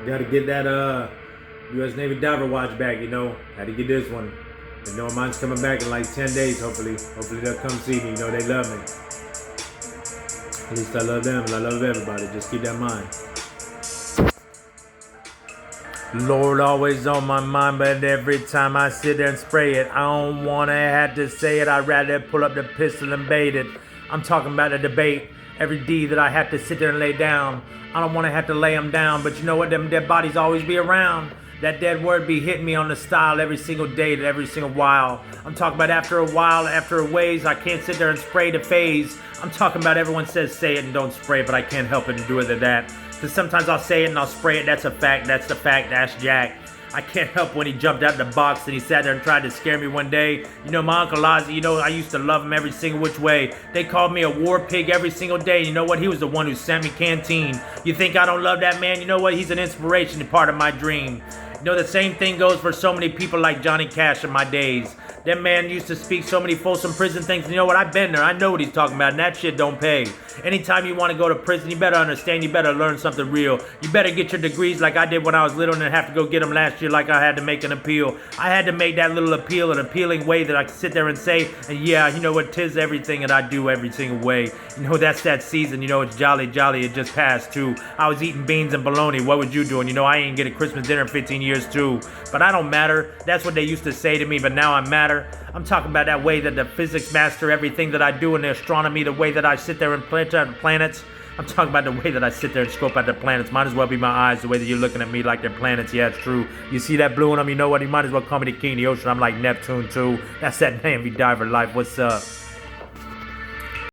Gotta get that U.S. Navy diver watch back, you know. Had to get this one. You know, mine's coming back in like 10 days, hopefully. Hopefully they'll come see me. You know, they love me. At least I love them and I love everybody. Just keep that in mind. Lord always on my mind, but every time I sit there and spray it, I don't wanna have to say it. I'd rather pull up the pistol and bait it. I'm talking about a debate. Every D that I have to sit there and lay down. I don't wanna have to lay them down, but you know what? Them dead bodies always be around. That dead word be hitting me on the style every single day, every single while. I'm talking about after a while, after a ways, I can't sit there and spray the phase. I'm talking about everyone says say it and don't spray, but I can't help it and do it that. Cause sometimes I'll say it and I'll spray it, that's a fact, that's the fact, that's Jack. I can't help when he jumped out the box and he sat there and tried to scare me one day. You know, my Uncle Ozzy, you know, I used to love him every single which way. They called me a war pig every single day. You know what? He was the one who sent me Canteen. You think I don't love that man? You know what? He's an inspiration and part of my dream. You know, the same thing goes for so many people like Johnny Cash in my days. That man used to speak so many Folsom Prison things. You know what? I've been there. I know what he's talking about, and that shit don't pay. Anytime you want to go to prison, you better understand. You better learn something real. You better get your degrees like I did when I was little and then have to go get them last year like I had to make an appeal. I had to make that little appeal, an appealing way that I could sit there and say, and yeah, you know what? 'Tis everything that I do every single way. You know, that's that season. You know, it's jolly, it just passed too. I was eating beans and bologna. What was you doing? You know, I ain't get a Christmas dinner in 15 years too. But I don't matter. That's what they used to say to me, but now I matter. I'm talking about that way that the physics master everything that I do in the astronomy, the way that I sit there and plant out the planets. I'm talking about the way that I sit there and scope out the planets. Might as well be my eyes, the way that you're looking at me like they're planets. Yeah, it's true. You see that blue in them, you know what? You might as well call me the king of the ocean. I'm like Neptune too. That's that Navy diver life. What's up?